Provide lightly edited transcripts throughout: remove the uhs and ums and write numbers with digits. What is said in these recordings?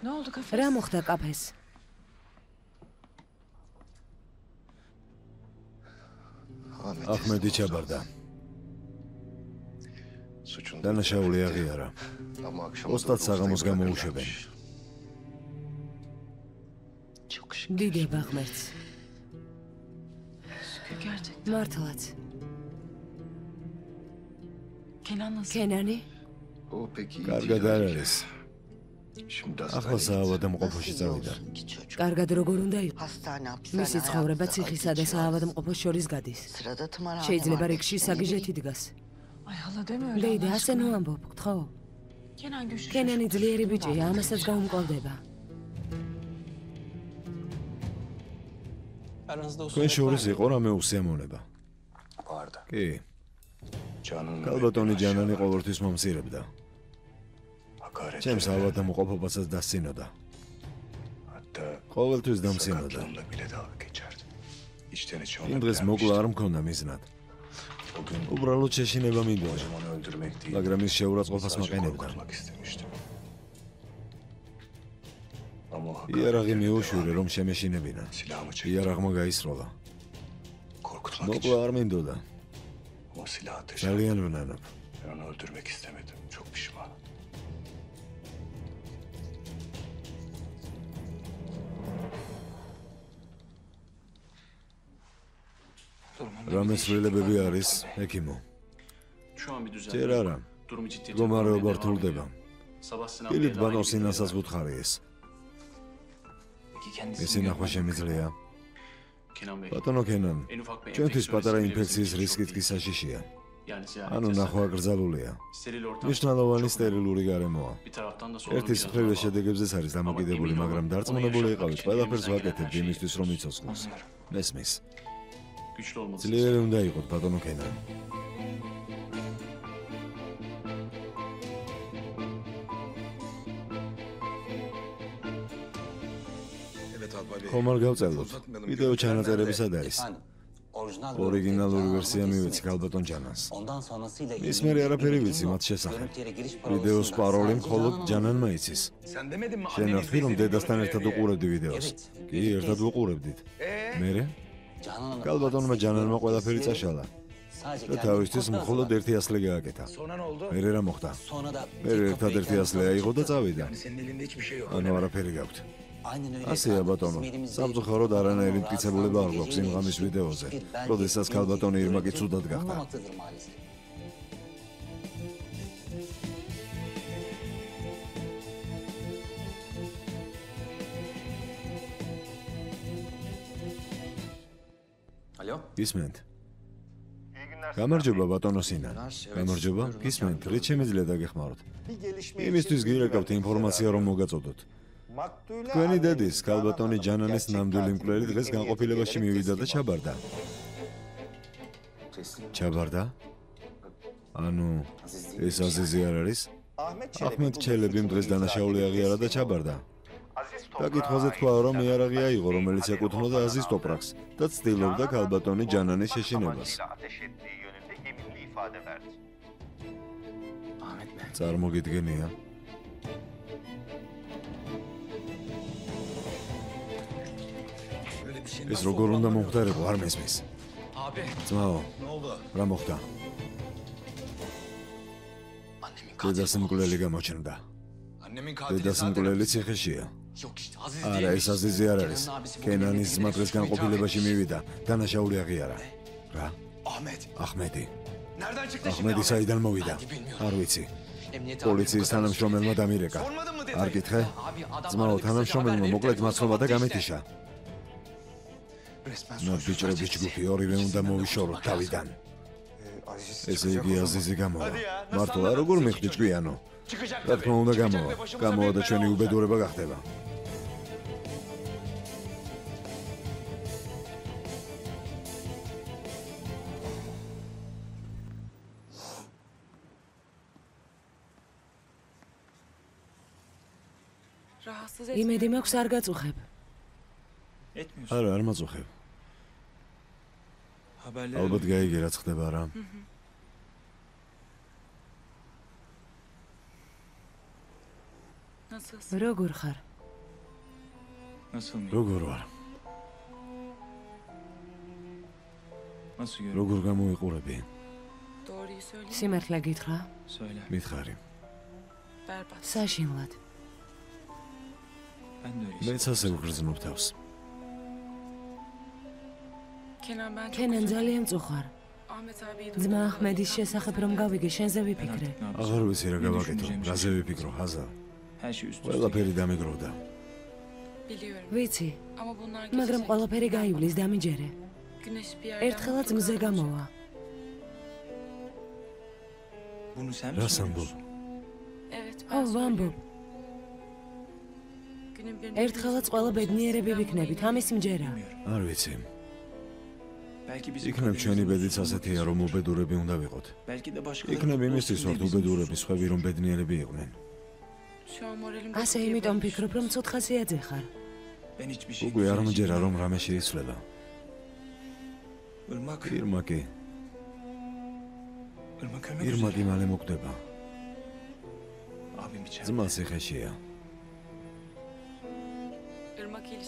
რა მოხდა კაფეს? ახმედი ჩაბარდა. დანაშაული აღიარა. ოსტად საღამოს გამოუშვებენ. დიდება ღმერთს. მართლაც. კენანი? კარგად არ არის. ახლა საავადმყოფოში წავიდა. კარგად როგორ უნდა იყოს? მისი ცხოვრება ციხისა და საავადმყოფოს შორის გადის. შეიძლება რიგში საგიჟეთი დგას. ლეიდა, ასე ნუ ამბობ, გთხოვ. კენანი ძლიერი ბიჭია, ამასაც გაუმკლავდება. თქვენ შორის იყო რამე უსიამოვნება? კი. კალბატონი ჯანანი ყოველთვის მომცირებდა. ჩემს ავადმყოფობასაც დასცინოდა. ყოველთვის დამცინოდა. იმ დღეს მოკლა არ მქონდა მიზნად. უბრალოდ შეშინება მინდოდა, მაგრამ ის შეურაცხყოფას მაყენებდა. იარაღი მიუშვირე, რომ შემეშინებინა. იარაღმა გაისროლა. მოკლა არ მინდოდა. ძალიან ვნანობ. რამეს ცვლილებები არის, ექიმო? ჯერ არა. მდგომარეობა რთულდება. დილით ბანოსინასაც ვუთხარი ეს. ისი ნახვა შემიძლია. ბატონო კენან, ჩვენთვის პატარა ინფექციის რისკიც კი საშიშია. ანუ ნახვა აკრძალულია. მნიშვნელოვანი სტერილური გარემოა. ერთის მხრივ შედეგებზეც არის დამოკიდებული, მაგრამ დარწმუნებული იყავით, ყველაფერს ვაკეთებთ იმისთვის, რომ იცოცხლოს. მესმის. ძლიერი უნდა იყოთ, ბატონო კენან. ხომ არ გავწელოთ? ვიდეო ჩანაწერები სად არის? ორიგინალური ვერსია მივეცი კალბატონ ჯანანს. ის მე არაფერი ვიცი მათ შესახებ. ვიდეოს პაროლი მხოლოდ ჯანანმა იცის. შენ ვთქვი, რომ დედასთან ერთად უყურებდი ვიდეოს. კი, ერთად ვუყურებდით. მერე? კალბატონმა ჯანანმა ყველაფერი წაშალა. და თავისთვის მხოლოდ ერთი ასლი გააკეთა. მერე რა მოხდა? მერე ერთადერთი ასლი აიღო და წავიდა. ანუ არაფერი გაქვთ. ასეა ბატონო, სამწუხაროდ არანაირი მტკიცებულება არ გვაქვს იმ ღამის ვიდეოზე, როდესაც კალბატონი ირმაკი ცუდად გახდა. გისმენთ? გამარჯობა ბატონო სინან. გამარჯობა, გისმენთ, რით შემიძლია დაგეხმაროთ? იმისთვის გირეკავთ ინფორმაცია რომ მოგაწოდოთ. თქვენი დედის, კალბატონი ჯანანის ნამდვილი მკვლელი დღეს განყოფილებაში მივიდა და ჩაბარდა. ჩაბარდა? ანუ ეს აზიზი არ არის? ახმედ ჩელებიმ დღეს დანაშაული აღიარა და ჩაბარდა. გაკითხვაზე თქვა, რომ იარაღი აიღო, რომელიც ეკუთვნოდა აზიზ ტოპრაკს და ცდილობდა კალბატონი ჯანანის შეშინებას. წარმოგიდგენია? ეს როგორ უნდა მომხდარიყო, არ მესმის. ძმაო, რა მოხდა? დედას მკვლელი გამოჩნდა. დედას მკვლელი ციხეშია. არა, ეს აზიზი არ არის. კენანის ძმა დღეს განყოფილებაში მივიდა, დანაშაული აღიარა. რა? ახმედი. ახმედი საიდან მოვიდა? არ ვიცი. პოლიციის თანამშრომელმა დამირეკა. არ გითხე? ძმაო, თანამშრომელმა მოკლედ მაცნობა და გამეთიშა. ნაბიჯრების ჯგუფი ორივე უნდა მოვიშოროთ თავიდან. ესე იგი აზიზი გამოვა. მართლა როგორ მიხდი ჭკვიანო? რა თქმა უნდა გამოვა. გამოვა და ჩვენი უბედურება გახდება. იმედი მაქვს არ გაწუხებ. არა, არ მაწუხებ. ალბათ გაიგე რაც ხდება რა. როგორ ხარ? როგორ ვარ? როგორ გამოიყურები? სიმართლე გითხრა? მითხარი. საშინლად. მეც ასე ვგრძნობ თავს. კენან ძალიან წუხარ. ძმა აჰმედის შესახებ რომ გავიგე, შენზე ვიფიქრე. აღარ ვიცი რა გავაკეთო, რაზე ვიფიქრო, ხაზა. ყველაფერი დამიგროვდა. ვიცი, მაგრამ ყველაფერი გაივლის დამიჯერე. ერთხელაც მზე გამოვა. რას ამბობ? ვამბობ. ერთხელაც ყველა ბედნიერები ვიქნებით, ამის მჯერა. არ ვიცი. იქნებ ჩვენი ბედიც ასეთია, რომ უბედურები უნდა ვიყოთ. იქნებ იმისთვის ვართ უბედურები, სხვები რომ ბედნიერები იყვნენ. ასე იმიტომ ვფიქრობ, რომ ცოცხასიაძე ხარ. უკვე არ მჯერა, რომ რამე შეიცვლება. ირმაკი მალე მოკვდება. ძმა ციხეშია.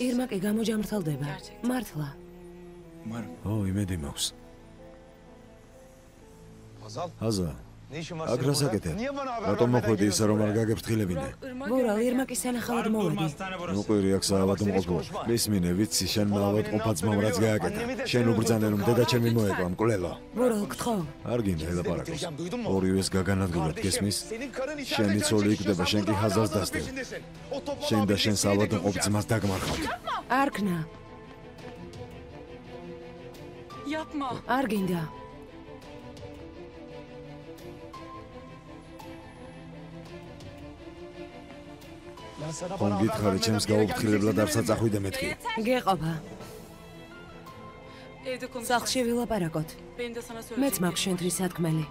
ირმაკი გამოჯამრთელდება. მართლა. იმედი მაქვს. აზა, აქ რას აკეთებ? რატომ მოხვედი ისე რომ არ გაგეფრთხილებინე? გურალ, ირმაკის სანახავად მოვედი. მოყვირი აქ საავადმყოფო. მისმინე, ვიცი, შენ ავადმყოფა ძმამ რაც გააკეთა. შენ უბრძანე რომ დედა ჩემი მოეკვა, მკვლელო. გურალ, გთხოვ. არ გინდა ელაპარაკოს. ორივეს გაგანადგურებთ, გესმის? შენი ცოლი იქნება, შენ კი ხაზავს დასდევ. შენ და შენ საავადმყოფ ძმას დაგმარხავთ. არქნა. არ გინდა. ხომ გითხარი ჩემს გაუფრთხილებლად არ საწახვიდე მეთქი. გეყობა. სახლში ვილაპარაკოთ. მეც მაქვს შენთვის სათქმელი.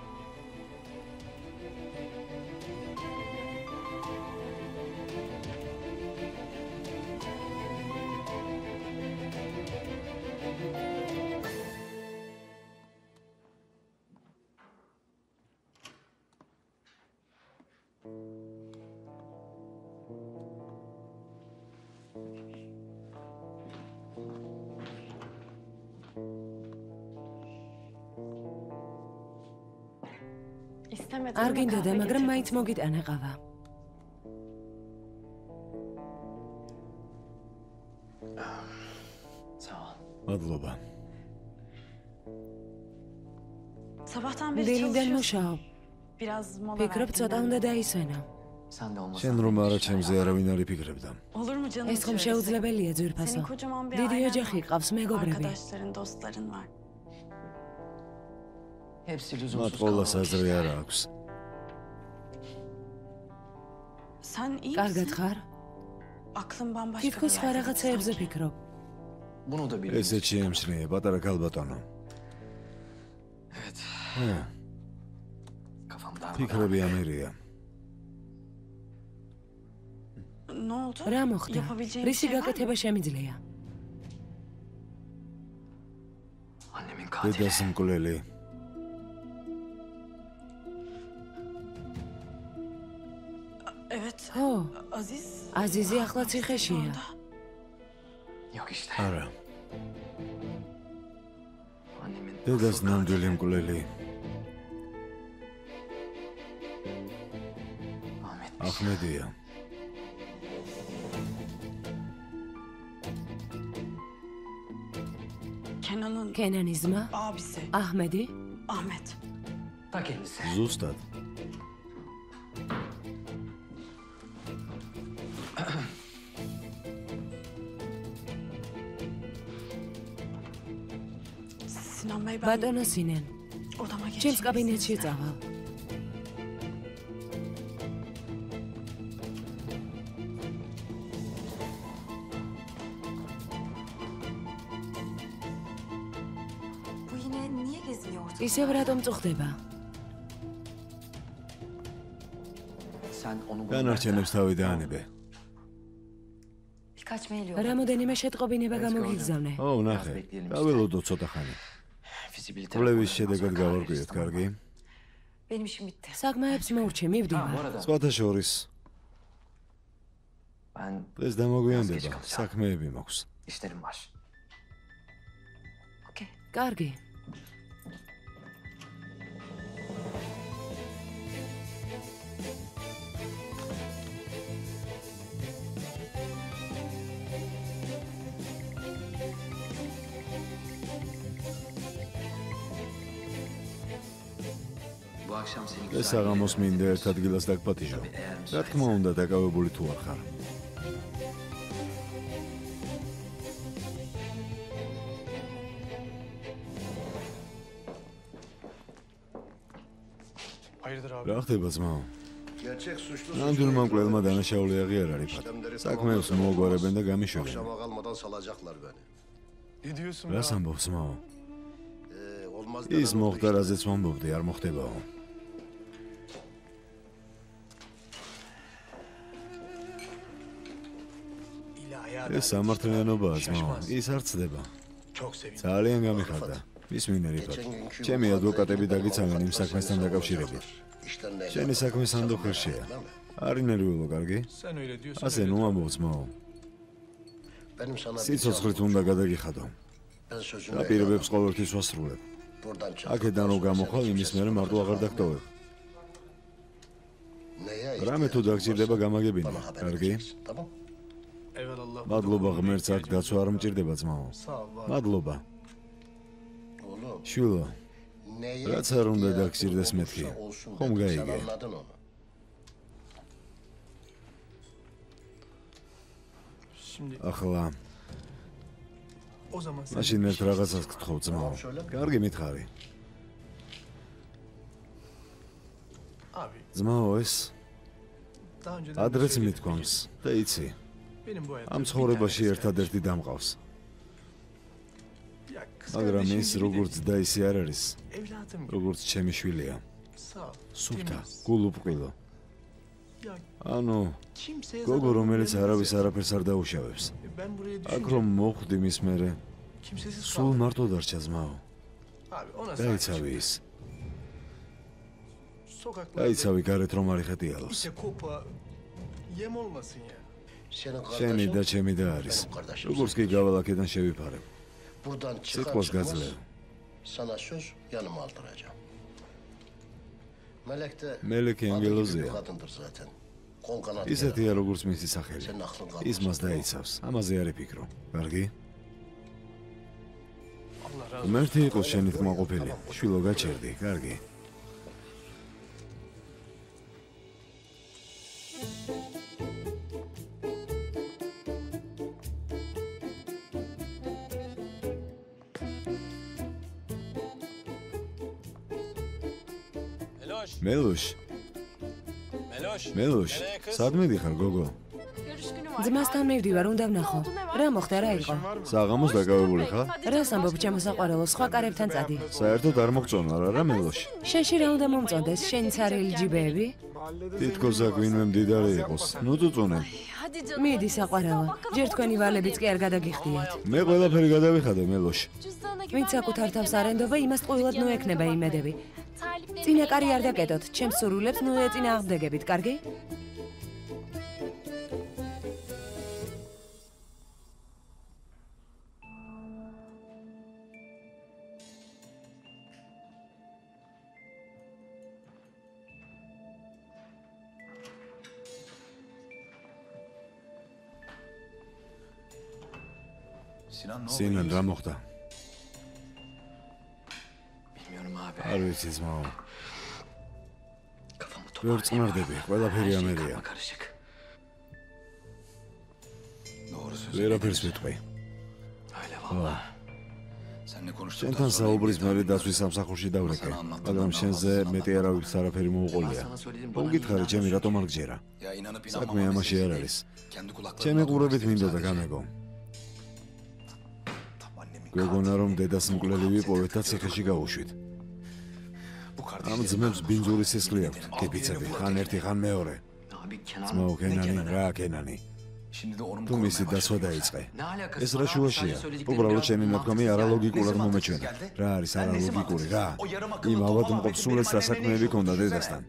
არ გინდოდა, მაგრამ მაინც მოგიტანა ყავა. მადლობა. დილიდან მუშაობ. ფიქრობ, ცოტა უნდა დაისვენო. შენ რომ არა ჩემზე არავინ არ იფიქრებდა. ეს ხომ შეუძლებელია, ძვირფასო. დიდი ოჯახი ყავს, მეგობრები. მათ ყოველას აზრი არ აქვს. კარგად ხარ? თითქოს სხვა რაღაცეებზე ფიქრობ. ესეც შეემჩნია, პატარა ქალბატონო. ფიქრები ამერია. რა მოხდა? რისი გაკეთება შემიძლია? დედას მკვლელი. აზიზი ახლა ციხეშია. არა. დედას ნამდვილი მკვლელი. აჰმედია. კენანის ძმა? აჰმედი? ზუსტად. ბატონო სინენ, ჩემს კაბინეტში წავალ. ისევ რატომ წუხდება? განარჩენებს თავი დაანებე. რამოდენიმე შეტყობინება გამოგიგზავნე. ნახე, გაველოდო ცოტა ხანი. კვლევის შედეგად გავარკვიეთ, კარგი? საგმაებს მოურჩე, მივდივარ. სხვათა შორის. დღეს დამოგვიანდება, საქმეები მაქვს. კარგი. ეს საღამოს მინდა ერთ ადგილას დაგპატიჟო. რა თქმა უნდა, დაკავებული თუ არ ხარ. რა ხდება ძმაო? ნამდვილმა მკვლელმა დანაშაული აღიარა რიფად. საქმეებს მოუგვარებენ და გამიშვებენ. რას ამბობს ძმაო? ის მოხდა, რაზეც ვამბობდი, არ მოხდებაო. ეს სამართლიანობაა ძმაო, ის არ ცდება. ძალიან გამიხარდა. მისმინე რიფად. ჩემი ადვოკატები დაგიცავენ იმ საქმესთან დაკავშირებით. შენი საქმე სანდო ხერშია. არ ინერვიულო, კარგი? ასე ნუ ამბობ ძმაო. სიცოცხლით უნდა გადაგიხადო. დაპირებებს ყოველთვის ვასრულებ. აქედან რო გამოხვალ, იმის მერე მარტო აღარ დაგტოვებ. რამე თუ დაგჭირდება გამაგებინე, კარგი? მადლობა ღმერთს, აქ დაცვა არ მჭირდება ძმაო. მადლობა. შვილო, რაც არ უნდა დაგჭირდეს მეთქი, ხომ გაიგე? ახლა მაშინ ერთ რაღაცას გთხოვ ძმაო. კარგი მითხარი. ძმაო, ეს ადრეც მithქვამს და იცი. ამ ცხოვრებაში ერთადერთი დამყავს. მაგრამ ის როგორც და ისე არ არის, როგორც ჩემი შვილია. სუფთა, გულუბრყვილო. ანუ გოგო, რომელიც არავის არაფერს არ დაუშავებს. აქ რომ მოხვდი მის მერე, სულ მარტო დარჩა ძმაო. დაიცავი ის. დაიცავი გარეთ რომ არ იხეტიალოს. შენი და ჩემი და არის. როგორც კი გავალ აქედან შევიფარებ. სიტყვას გაძლევ. მელექი ანგელოზია. ისეთია როგორც მისი სახელი. ის მას დაიცავს. ამაზე არ იფიქრო. კარგი? ღმერთი იყოს შენი თქმაყოფილი. შვილო, გაჩერდი, კარგი? მელოშ, სადმე დიხარ გოგო? ძმასთან მივდივარ, უნდა ვნახო. რა მოხდა, რა იყო? საღამოს დაკავებული ხარ? რას ამბობ, ჩემო საყვარელო, სხვა კარებთან წადი. საერთოდ არ მოგწონა რა მელოშ? შენში რა უნდა მომწონდეს, შენი ცარიელი ჯიბეები? თითქოს აქ ვინმე მდიდარი იყოს. ნუ წუწუნე. მიდი საყვარელო, ჯერ თქვენი ვალებიც კი არ გადაგიხდიათ. მე ყველაფერი გადავიხადე მელოშ. ვინც საკუთარ თავს არენდობა, იმას ყოველად ნუ ექნება იმედები. წინა კარი არ დაკეტოთ, ჩემს სურვილებს ნუ ეწინააღმდეგებით, კარგი? სინან რა მოხდა? არ ვიცი ძმაო. ვერ წნარდები, ყველაფერი ამერია. ვერაფერს ვიტყვი. შენთან საუბრის მერე დაცვის სამსახურში დავრეკე, მაგრამ შენზე მეტი არავის არაფერი მოუყოლია. მოგითხარი ჩემი რატომ არ გჯერა? საქმე ამაში არ არის. ჩემი ყურებით მინდოდა გამეგო. გეგონა რომ დედას მკვლელი ვიპოვეთ და ციხეში გავუშვით. ამ ძმებს ბინძური სისხლი აქვთ, კიპიცები, ხან ერთი, ხან მეორე. ძმაო კენანი, რა კენანი? თუ მისი დასვა დაიწყე. ეს რა შუაშია? უბრალოდ შენი ნათქვამი არალოგიკურად მომეჩვენა. რა არის არალოგიკური, რა? იმ ავადმყოფ სულებს რა საქმეები ქონდა დედასთან?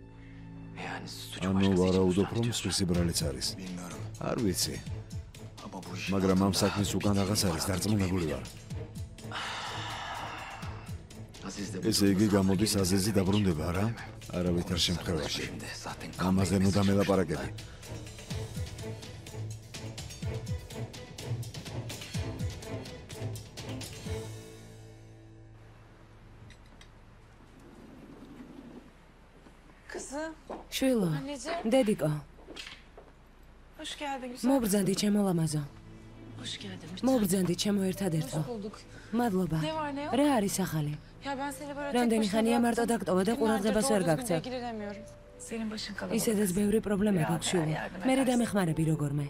ანუ ვარაუდობ, რომ სვისი ბრალიც არის. არ ვიცი. მაგრამ ამ საქმის უკან რაღაც არის დარწმუნებული ვარ. ესე იგი გამოდის აზეზი დაბრუნდება რა? არავითარ შემთხვევაში. ამაზე ნუ დამელაპარაკები. შვილო, დედიკო. მოგბრძანდი ჩემო ლამაზო. მოგბრძანდი ჩემო ერთადერთო. მადლობა. რა არის ახალი? რამდენი ხანია მარტო დაგტოვა და ყურადღებას ვერ გაქცევ. ისედაც ბევრი პრობლემა გაქვს შვილო. მერე დამეხმარები როგორმე.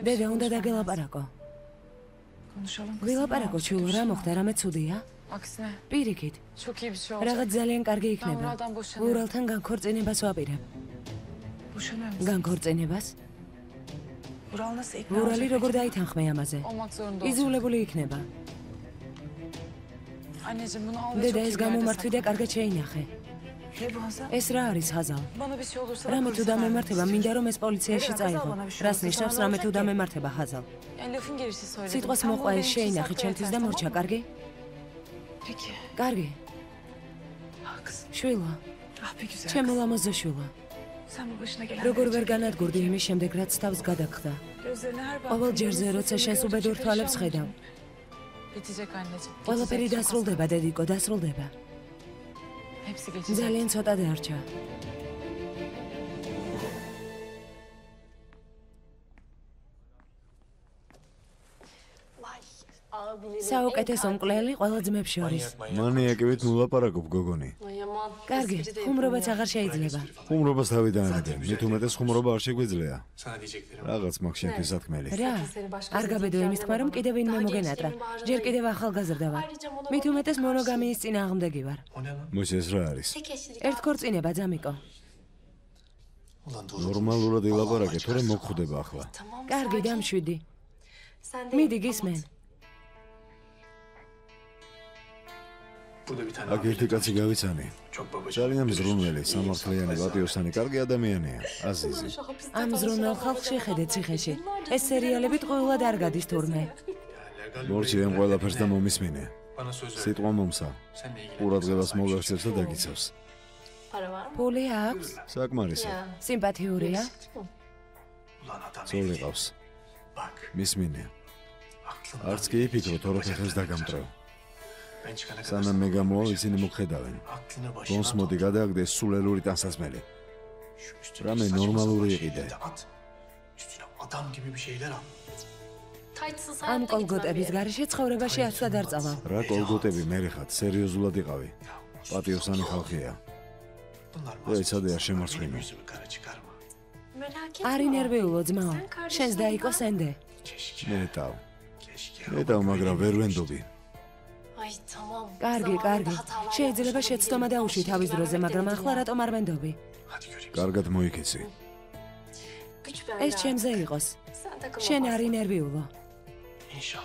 დედა უნდა დაგელაპარაკო. ვილაპარაკო შვილო, რა მოხდა, რამე ცუდია? პირიქით. რაღაც ძალიან კარგი იქნება. ურალთან განქორწინებას ვაპირებ. განქორწინებას? ურალი როგორ დაითანხმე ამაზე? იზოლებული იქნება. დედა ეს გამომართვი და კარგად შეინახე. ეს რა არის ხაზალ? რამე თუ დამემართება, მინდა რომ ეს პოლიციაში წაიღო. რას ნიშნავს რამე თუ დამემართება ხაზალ? სიტყვას მოყვა ეს შეინახე ჩემთვის და მორჩა, კარგი? კარგი. შვილო. ჩემო ლამაზო შვილო. როგორ ვერ განადგურდი იმის შემდეგ, რაც თავს გადაგხდა. ყოველ ჯერზე, როცა შენს უბედურ თვალებს ხედავ. ყველაფერი დასრულდება, დედიკო, დასრულდება. ძალიან ცოტა დარჩა. საუკეთესო მკვლელი ყველა ძმებს შორის. მანიაკებით მულაპარაკობ გოგონი. კარგი, ხუმრობაც აღარ შეიძლება. ხუმრობას თავიდანებე, მით უმეტეს ხუმრობა არ შეგვიძლია. რაღაც მაქვს შენთვის სათქმელი. რა? არ გაბედო იმის თქმა, რომ კიდევ ვინმე მოგენატრა. ჯერ კიდევ ახალგაზრდა ვარ. მით უმეტეს მონოგამიის წინააღმდეგი ვარ. მოსეს რა არის? ერთ ქორწინება, ძამიკო. ნორმალურად ილაპარაკე, თორემ მოგხვდება ახლა. კარგი, დამშვიდი. მიდი გისმენ. აქ ერთი კაცი გავიცანი. ძალიან მზრუნველი, სამართლიანი, პატიოსანი, კარგი ადამიანია, აზიზი. ამ მზრუნველ ხალხს შეხედეთ ციხეში. ეს სერიალები ტყუილად არ გადის თურმე. მორჩი ამ ყველაფერს და მომისმინე. სიტყვა მომსა. ყურადღებას მოგახსენებს და დაგიცავს. ფული აქვს? საკმარისი. სიმპათიურია? ძოლი ყავს. მისმინე. არც კი იფიქრო, თორე ფეხებს დაგამტრევ. სანამ მე გამოვალ, ისინი მოგხედავენ. გონს მოდი გადააგდე სულელური ტანსაცმელი. რამე ნორმალური იყიდე. ამ კოლგოტების გარეშე ცხოვრებაში არც გადარწავა. რა კოლგოტები მერე ხარ, სერიოზულად იყავი. პატიოსანი ხალხია. ეცადე არ შემარცხინო. არ ინერვიულო ძმაო, შენს დაიკო სენდე. ნეტავ, მაგრამ ვერ ვენდობი. კარგი, კარგი. შეიძლება შეცდომა დაუშვი თავის დროზე, მაგრამ ახლა რატომ არ ვენდობი? კარგად მოიქეცი. ეს ჩემზე იყოს. შენ არ ინერვიულო.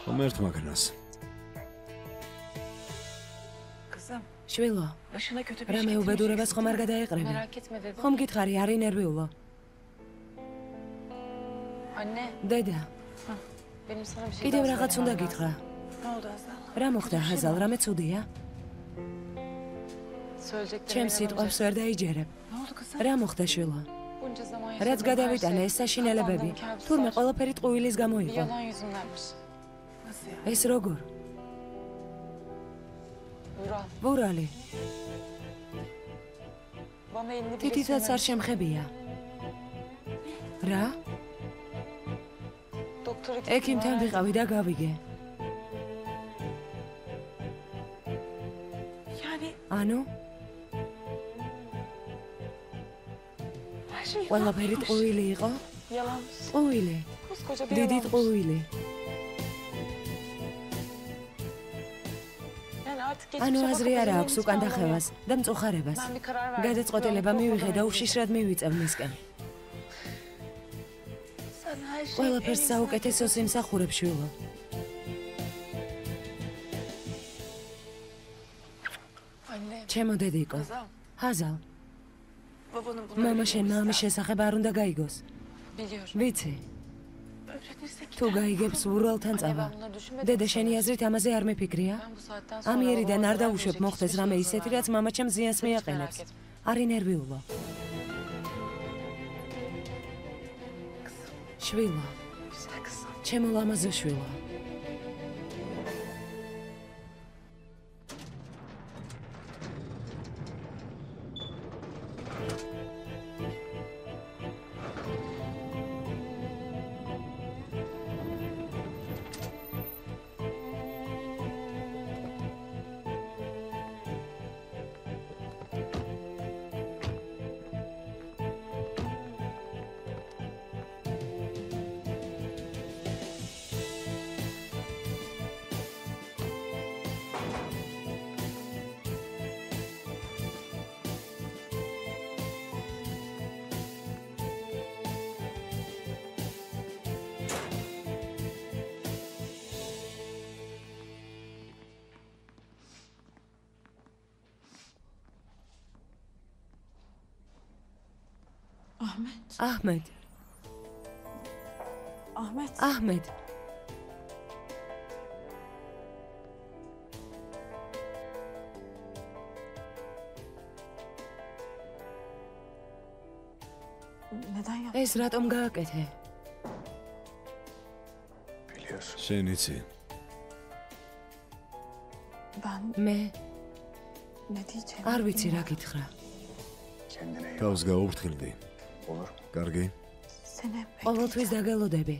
მომერთ მაგნას. შვილო, რამე უბედურებას ხომ არ გადაეყრები? ხომ გითხარი არ ინერვიულო? დედა. კიდევ რაღაც უნდა გითხრა. რა მოხდა ჰაზალ, რამე ცუდია? ჩემს სიტყვებს ვერ დაიჯერებ. რა მოხდა შვილო? რაც გადავიტანე ეს საშინელებები, თურმე ყველაფერი ტყუილის გამო იყო. ეს როგორ? ვურალი. თითითაც არ შემხებია. რა? ექიმთან ვიყავი და გავიგე. ანუ? ყველაფერი ტყუილი იყო? ტყუილი. დიდი ტყუილი. ანუ აზრი არა აქვს უკან დახევას და მწუხარებას. გადაწყვეტილება მივიღე და უშიშრად მივიწევ მისკენ. ყველაფერს საუკეთესოს იმსახურებ შვილო. ჩემო დედიკო. ჰაზალ. მამა შენ მამის შესახებ არ უნდა გაიგოს. ვიცი. თუ გაიგებს ურვალთან წავა. დედა შენი აზრით ამაზე არ მეფიქრია? ამიერიდან არ დაუშვებ მოხდეს რამე ისეთი, რაც მამაჩემ ზიანს მიაყენებს. არი ნერვიულო. შვილო. ჩემო ლამაზო შვილო. Ahmed. Ahmed. ეს რატომ გააკეთე? შენ იცი. მე არ ვიცი რა გითხრა. თავს გაუფრთხილდი. კარგი. ყოველთვის დაგელოდები.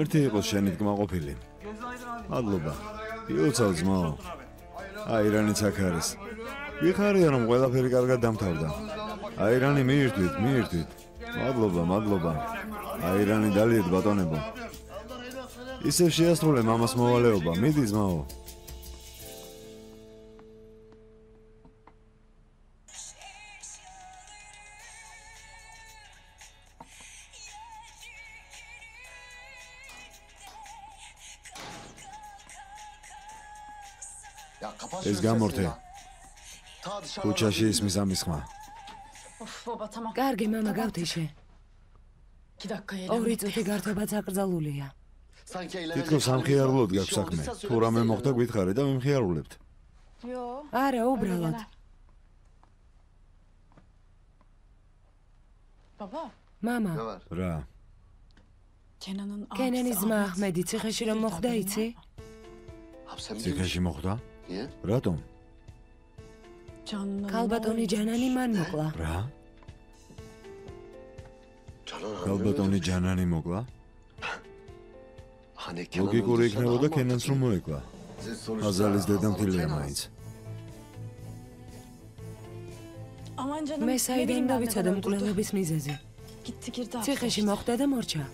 ერთი იყო შენი კმაყოფილი. მადლობა. იოცავ ძმაო. აირანიც აქ არის. ვიხარია რომ ყველაფერი კარგად დამთავრდა. აირანი მიირთვით. მადლობა. აირანი დალიეთ ბატონებო. ისევ შეასრულე მამას მოვალეობა. მიდი ძმაო. ეს გამორთე. ქუჩაში ისმის ამის ხმა. კარგი მამა გავთიშე. 2 წუთი გართობაც აკრძალულია. თითქოს სამხიარულოდ გაქვს საქმე. თუ რამე მოხდა გითხარი და მიმხიარულებთ. არა, უბრალოდ. მამა. რა? კენენის ძმა აჰმედი ციხეში რომ მოხვდა იცი? ციხეში მოხვდა? რატომ? ქალბატონი ჯანანი მან მოკლა. რა? ქალბატონი ჯანანი მოკლა? ლოგიკური იქნებოდა კენენს რომ მოეკლა. აზალის დედამთილია მაინც. მე საიდან დავიცადე მკვლელობის მიზეზი. ციხეში მოხვდა და მორჩა.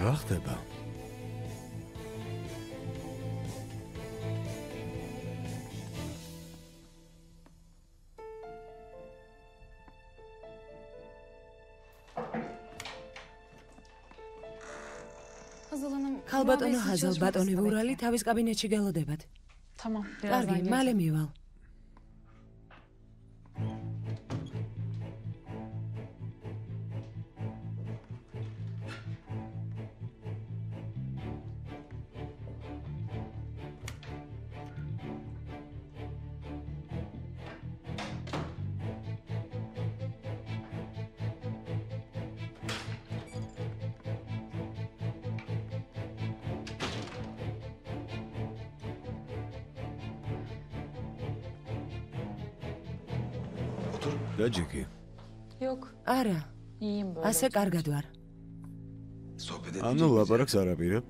რა ხდება? ქალბატონო ჰაზალ ბატონი ვურალი თავის კაბინეტში გელოდებათ. კარგი, მალე მივალ. დაჯიკი. არა. ასე კარგად ვარ. ანუ ლაპარაკს არ აპირებ?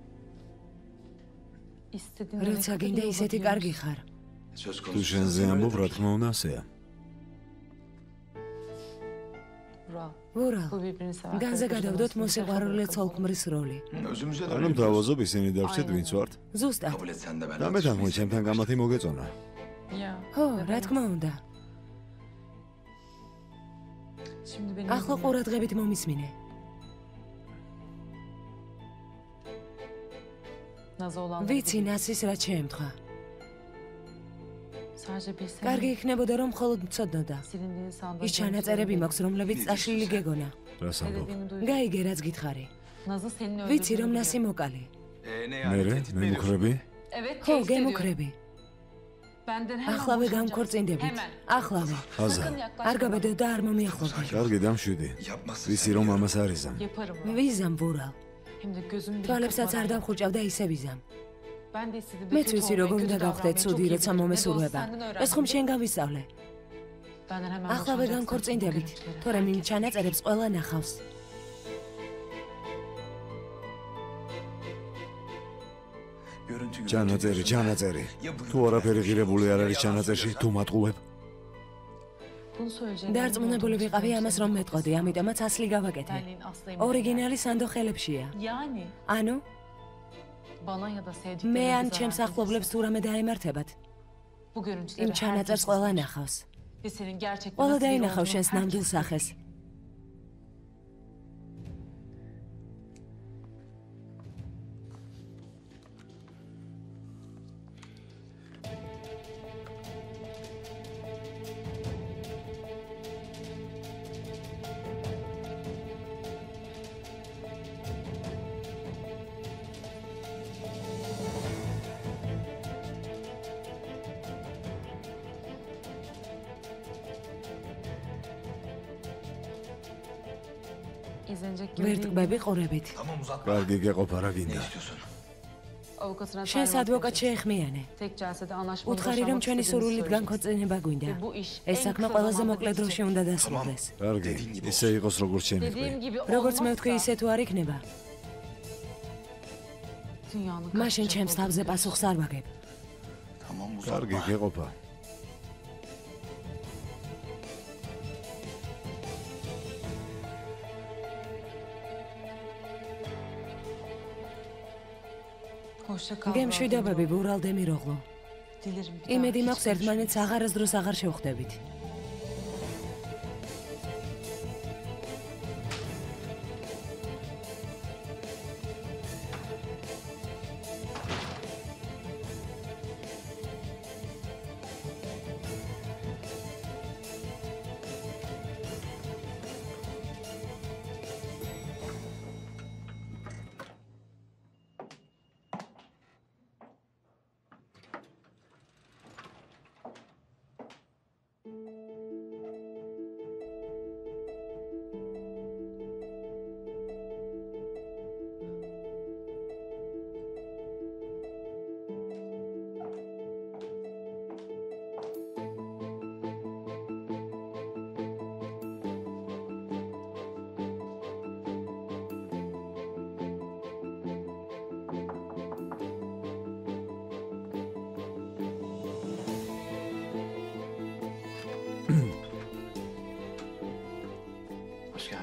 როცა გინდა ისეთი კარგი ხარ. თუ შენზე ამბობ, რა თქმა უნდა ასეა. ვურალ, განზე გადავდოთ მოსიყვარულე ცოლ-ქმრის როლი. ანუ მთავაზობ ისინი დავშეთ ვინც ვართ? ზუსტად. და მე თამო ჩემთან გამათი მოგეწონა. ხო, რა თქმა უნდა. ახლა ყურადღებით მომისმინე. ვიცი ნასის რა შეემთხვა. კარგი იქნებოდა რომ მხოლოდ მცოდნოდა. ის ჩანაწერები მაქვს რომლებიც წაშლილი გეგონა. რას ამბობ? გაიგე რაც გითხარი. ვიცი რომ ნასი მოკალი. მე მუქრები? ხო, გემუქრები. ახლავე გამქორწინდებით. ახლავე. აზა. არ გაბედო და არ მომიახლოვდი. კარგი დამშვიდი. ვიცი რომ ამას არიზამ. ვიზამ ვურალ. თვალებსაც არ დამხუჭავ და ისე ვიზამ. მეც ვიცი როგორ უნდა გავხდე ცუდი როცა მომესურვება. ეს ხომ შენ გავისწავლე. ახლავე გამქორწინდებით, თორემ იმ ჩანაწერებს ყველა ნახავს. ჩანაწერი. თუ არაფერი ღირებული არ არის ჩანაწერში, თუ მატყუებ. დარწმუნებული ვიყავი ამას რომ მეტყოდი, ამიტომაც ასლი გავაკეთე. ორიგინალი სანდო ხელებშია. ანუ მე ან ჩემს ახლობლებს თუ რამე დაემართებათ. იმ ჩანაწერს ყველა ნახავს. ყველა დაინახავს შენს ნამდვილ სახეს. ვერტყბები ყურებით. კარგი გეყოფა რა გინდა? შენს ადვოკატს შეეხმიანე. უთხარი რომ ჩვენი სურვილით განქორწინება გვინდა. ეს საქმე ყველაზე მოკლე დროში უნდა დასრულდეს. კარგი, ისე იყოს როგორც შემიხვდი. როგორც მე ვთქვი, ისე თუ არ იქნება. მაშინ ჩემს თავზე პასუხს არ ვაგებ. კარგი გეყოფა. გემშვიდობები ვურალ დემიროღლუ. იმედი მაქვს ერთმანეთს აღარასდროს აღარ შევხვდებით.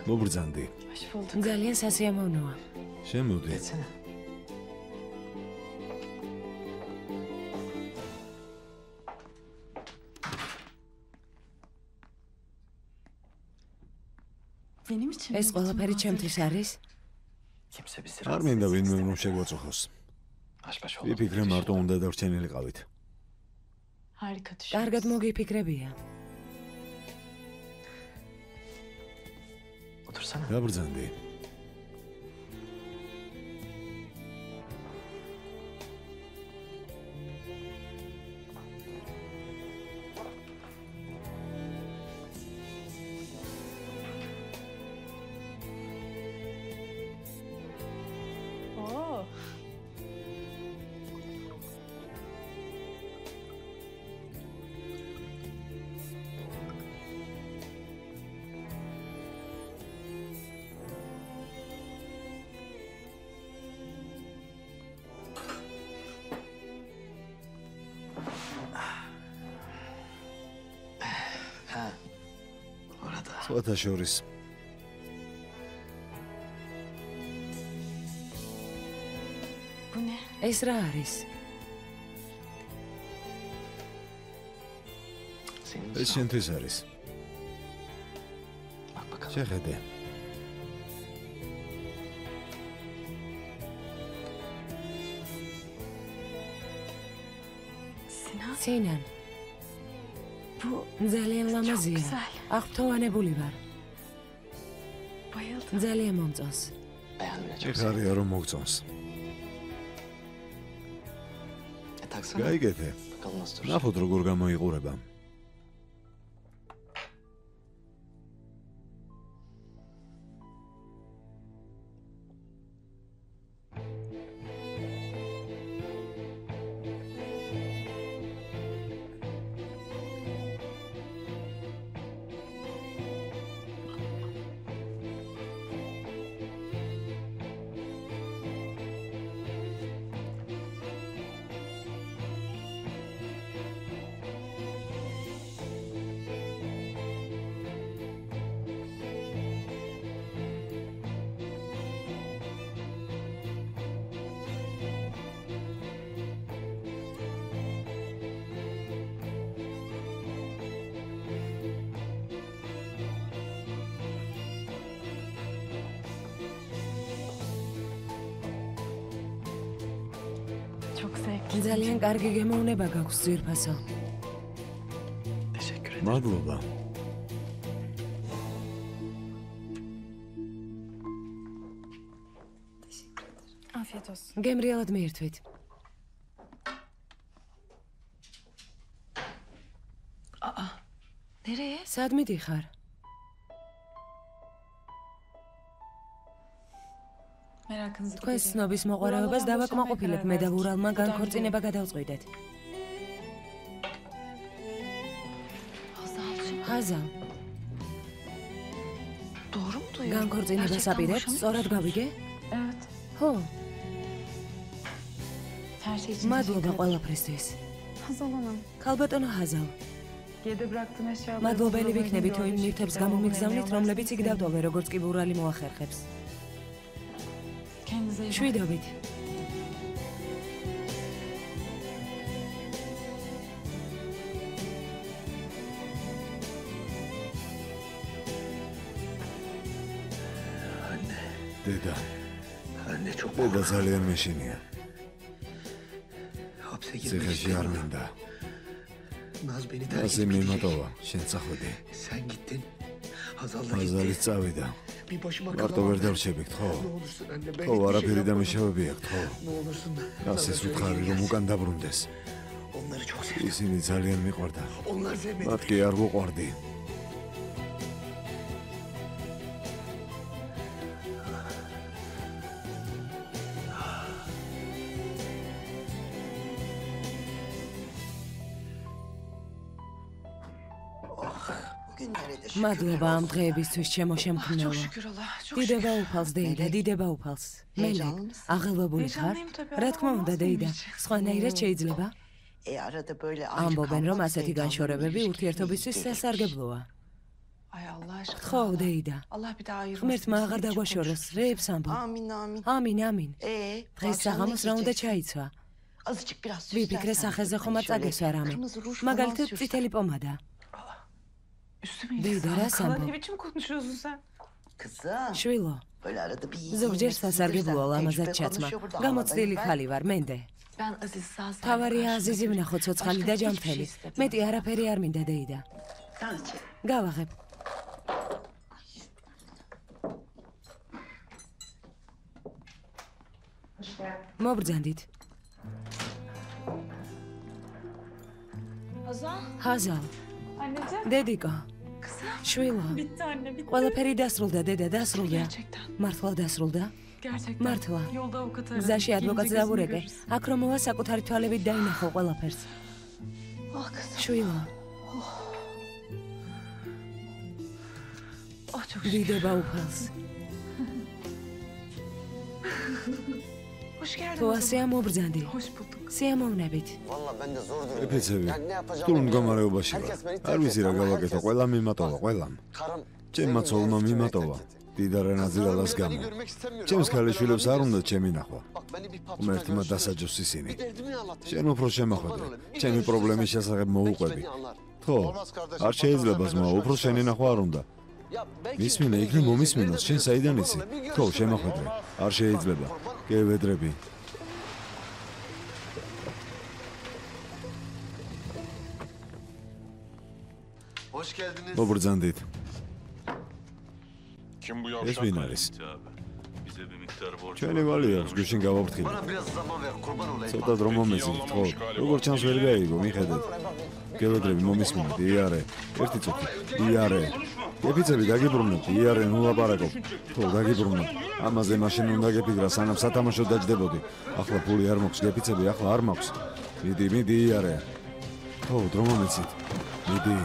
მობრძანდი. ძალიან სასიამოვნოა. შემოდი. ეს ყველაფერი ჩემთვის არის? არ მინდა ვინმე რომ შეგვაწუხოს. ვიფიქრე მარტო უნდა დავრჩენილიყავით. კარგად მოგიფიქრებია. გაბრძანდი. სხვათა შორის ეს რა არის? ეს შენთვის არის. შეხედე. სინან. ძალიან ლამაზია. აღფრთოვანებული ვარ. ძალიან მომწონს. ეხარია რომ მოგწონს. გაიგეთე. ნახოთ როგორ გამოიყურება. ძალიან კარგი გემოვნება გაქვს ძვირფასო. მადლობა. გემრიელად მიირთვით. სად მიდიხარ? თქვენს ცნობის მოყვარეობას დავაკმაყოფილებ, მე და ურალმა განქორწინება გადავწყვიტეთ. ჰაზალ. განქორწინებას აპირებთ, სწორად გავიგე? ხო. მადლობა ყველაფრისთვის. ქალბატონო ჰაზალ. მადლობელი ვიქნები თუ იმ ნივთებს გამომიგზავნით, რომლებიც იქ დავტოვე, როგორც კი ურალი მოახერხებს. შვიდობით. დედა ძალიან მეშინია. ციხეში არ მინდა. ასე მიმატოვა, შენ წახვედი. ჰაზალის წავიდა. მარტო ვერ დავშებიგთ, ხო? ხო, არაფერი დამიშავები აქვთ, ხო? ასეს უთხარი, რომ უკან დაბრუნდეს. ისინი ძალიან მიყვარდა. მათ კი არ გვყვარდი. მადლობა ამ დღეებისთვის, ჩემო შემქმნელო. დიდება უფალს, დეიდა, დიდება უფალს. მელი, აღელვებული ხარ? რა თქმა უნდა, დეიდა, სხვანაირად შეიძლება? ამბობენ, რომ ასეთი განშორებები ურთიერთობისთვის სასარგებლოა. ხო, დეიდა. ღმერთმა აღარ დაგვაშოროს, რეებს ამბობ. ამინ, ამინ. დღეს საღამოს რა უნდა ჩაიცვა? ვიფიქრე სახეზე ხომაც წაგესვა რამე. მაგალითად, წითელი პომადა. დეიდა, რა სამბობ? შვილო, ზოგჯერ სასარგებლოა ლამაზად ჩაცმა. გამოცდილი ხალი ვარ, მენდე. თავარია აზიზი ვნახო ცოცხალი და ჯამთელი. მეტი არაფერი არ მინდა, დეიდა. გავაღებ. მობრძანდით. ჰაზალ. დედიკო. შვილო. ყველაფერი დასრულდა, დედა, დასრულდა. მართლა დასრულდა? მართლა. გზაში ადვოკატს დავურეკე. აქ რომ მოვა საკუთარი თვალებით დაინახო ყველაფერს. შვილო. დიდება უფალს. თუ ასეა მობრძანდი. სიამოვნებით. ეფეცები, რთულ მდგომარეობაში ვარ. არ ვიცი რა გავაკეთო, ყველა მიმატოვა, ყველამ. ჩემმა ცოლმა მიმატოვა. დიდარა ნაძრალას გამო. ჩემს ქალიშვილებს არ უნდა ჩემი ნახვა. უმერთიმად დასაჯოს ისინი. შენ უფრო შემახვედრე. ჩემი პრობლემის შესახებ მოუყვები. ხო, არ შეიძლება ზმა, უფრო შენი ნახვა არ უნდა. მისმინე, იქნებ მომისმინოს, შენ საიდან ისი? ხო, შემახვედრე. არ შეიძლება. გევედრები. Hoş geldiniz. მობრძანდით. Kim bu ეს ვინ არის? Bize bir miktar borç. ჩვენი ვალი აქვს, გუშინ გავაფრთხილე. Bana biraz zaman ver, kurban olayım. ცოტა დრო მომეცით, ხო? როგორ ჩანს ვერ გაიგო, მიხედეთ. გევედრები მომისმინეთ, იარე. ერთი წუთი. იარე. გეფიცები დაგიბრუნოთ, იარე, ნუ ლაპარაკობ. ხო, დაგიბრუნოთ. ამაზე მაშინ უნდა გეფიქრა, სანამ სათამაშო დაჯდებოდი. ახლა ფული არ მაქვს, გეფიცები ახლა არ მაქვს. მიდი, იარე. ხო, დრო მომეცით. მიდი.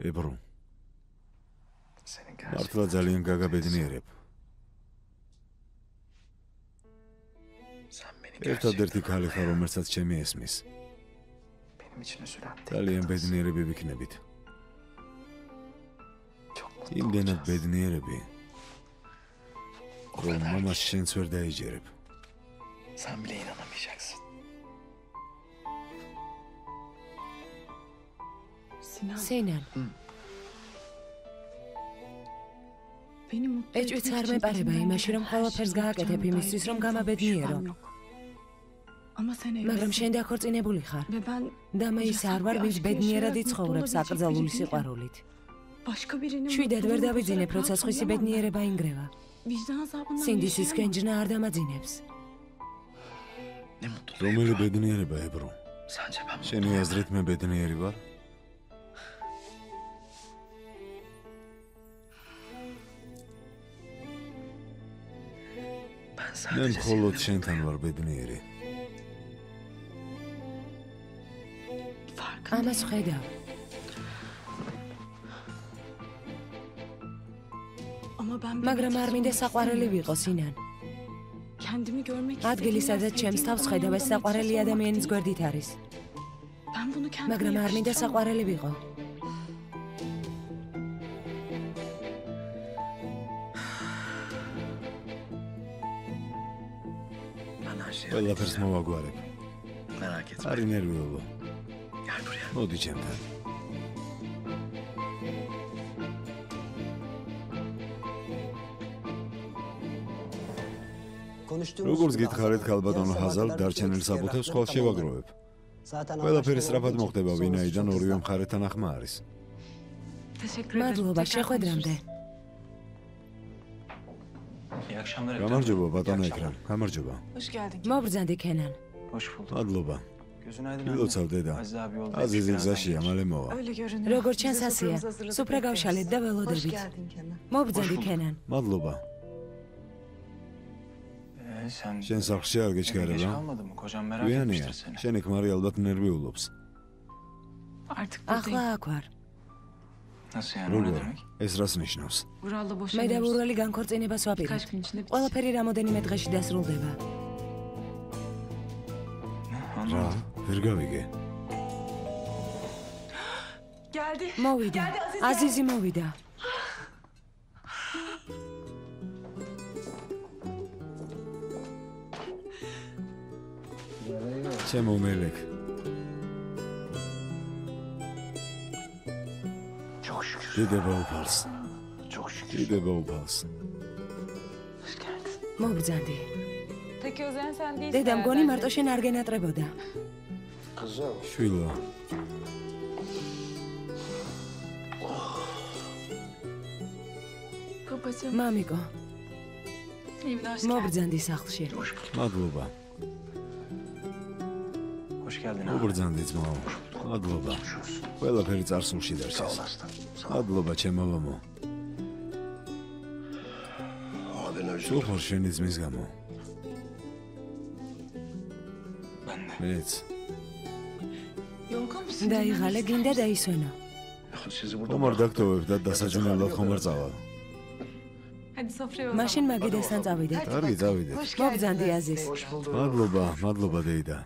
ებრო. მართლა ძალიან გაგაბედნიერებ. ერთადერთი ქალი ხარ, რომელსაც ჩემი ესმის. ძალიან ბედნიერები ვიქნებით. იმდენად ბედნიერები, რომ მამას შენც ვერ დაიჯერებ. Sen bile inanamayacaksın. სინან. ეჭვიც არ მეპარება იმაში, რომ ყველაფერს გააკეთებ იმისთვის, რომ გამაბედნიერო. მაგრამ შენ დაქორწინებული ხარ. და მე ის არ ვარ, ვინც ბედნიერად იცხოვრებს აკრძალული სიყვარულით. შვიდად ვერ დავიძინებ, როცა სხვისი ბედნიერება ინგრევა. სინდისის კენჯნა არ დამაძინებს. რომელი ბედნიერება, ებრო? შენი აზრით მე ბედნიერი ვარ? მე მხოლოდ შენთან ვარ ბედნიერი. ამას ხედავ. მაგრამ არ მინდა საყვარელი ვიყო, სინან. ადგილი, სადაც ჩემს თავს ხედავ, ეს საყვარელი ადამიანის გვერდით არის. მაგრამ არ მინდა საყვარელი ვიყო. ყველაფერს მოვაგვარებ. არ ინერვიულო. მოდი ჩემთან. როგორც გითხარით, ქალბატონო ჰაზალ, დარჩენილ საბუთებს ხვალ შევაგროვებ. ყველაფერი სწრაფად მოხდება, ვინაიდან ორივე მხარეთთან ახმა არის. მადლობა შეხვედრამდე. გამარჯობა, ბატონო ეკრან. გამარჯობა. მობრძანდი კენან. მადლობა. ილოცავ დედა. აზიზი გზაშია, მალე მოვა. როგორც ჩანს ასია. სუფრა გავშალეთ და ველოდებით. მობრძანდი კენან. მადლობა. შენ სახლში არ გეჩქარება? ვიანია, შენი ქმარი ალბათ ნერვიულობს. ახლა აქ ვარ. როგორ? ეს რას ნიშნავს? მე და ურველი განქორწინებას ვაპირებ. ყველაფერი რამოდენიმე დღეში დასრულდება. რა? ვერ გავიგე. მოვიდა. აზიზი მოვიდა. ჩემო მელეკ. დიდება უფალს. დიდება უფალს. მობრძანდი. დედა მგონი მარტო შენ არ გენატრებოდა. შვილო. მამიკო. მობრძანდი სახლში. მადლობა. მობრძანდი ძმაო. მადლობა. ყველაფერი წარსულში დარჩეს. მადლობა ჩემო მამო. სულ ხარ შენი ძმის გამო. მეც. დაიღალე, გინდა დაისვენო. ხომ არ დაგტოვებ და დასაჯუნებლად ხომ არ წავალ? მაშინ მაგიდასთან წავიდეთ. კარგი, წავიდეთ. მობრძანდი აზიზ. მადლობა, მადლობა დეიდა.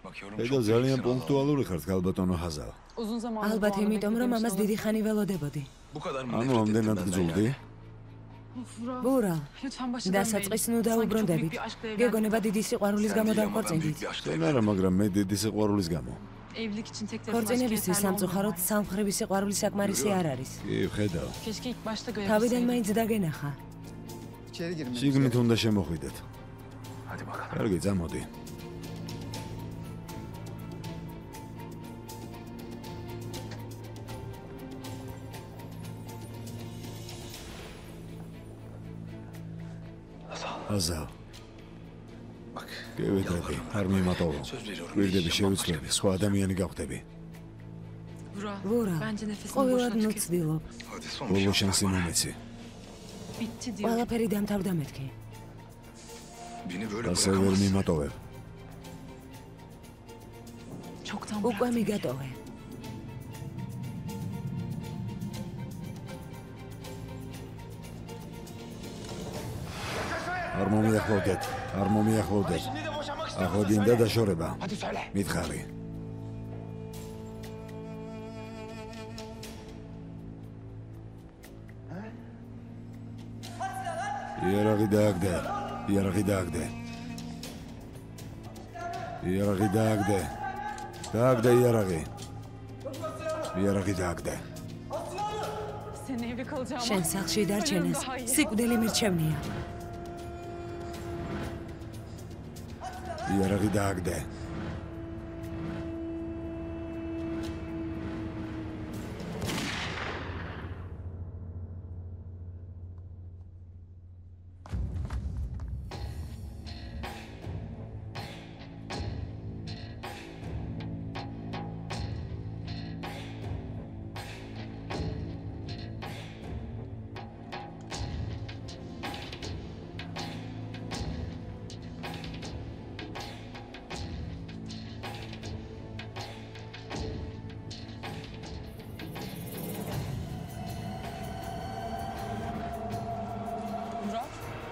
და ძალიან პუნქტუალური ხართ, გალბატონო ჰაზალ. ალბათ იმიტომ, რომ ამას დიდი ხანი ველოდებოდი. ანუ ამდენად გძულდი? ბურა, დასაწყის ნუ დაუბრუნდებით. გეგონება დიდი სიყვარულის გამო დავქორწინდით. არა, მაგრამ მე დიდი სიყვარულის გამო. ქორწინებისთვის სამწუხაროდ სამხრივი სიყვარული საკმარისი არ არის. კი, ხედავ. თავიდან მაინც დაგენახა. შიგნით უნდა შემოხვიდეთ. კარგი, წამოდი. აზალ. გევედრები, არ მიმატოვო. გვირდები შევიცვლები, სხვა ადამიანი გავხდები. ბურა, ყოველად ნუ ცდილობ. ბოლო შანსი მომეცი. ყველაფერი დამთავრდა მეთქი. ასე ვერ მიმატოვებ. უკვე მიგატოვე. არ მომიახლოვდეთ, არ მომიახლოვდეთ. ახლა გინდა დაშორება. მითხარი. იარაღი დააგდე, იარაღი დააგდე. იარაღი დააგდე. დააგდე იარაღი. იარაღი დააგდე. შენ სახლში დარჩენას სიკვდილი მირჩევნია. იარაღი დააგდე.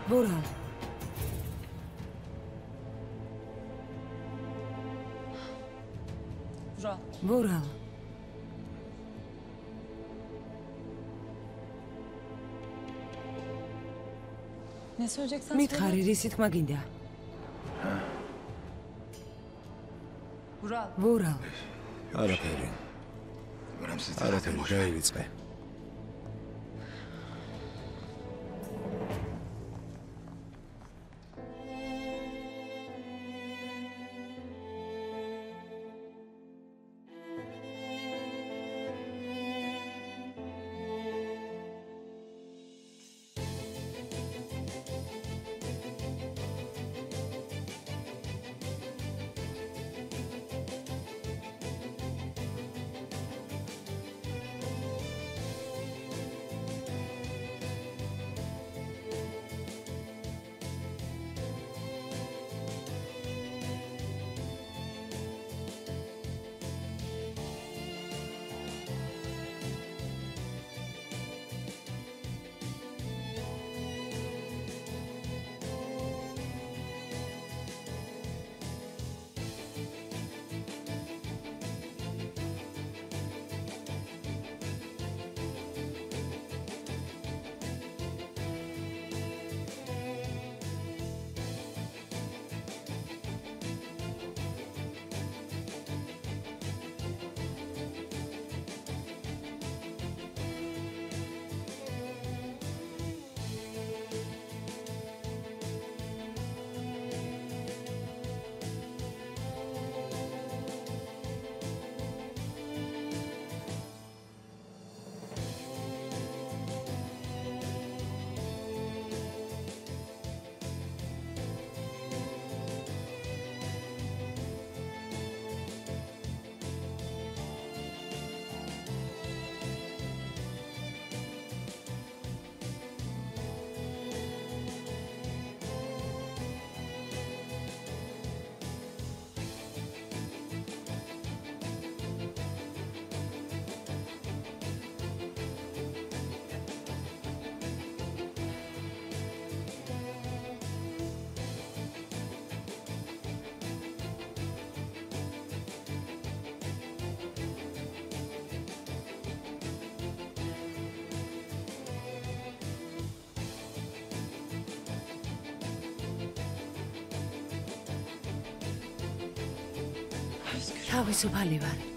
ბურა. ბურა. მითხარი, რისი თქმა გინდა? ბურა. არაფერი. არაფერი, გაივიწყე. თავისუფალი ვარ.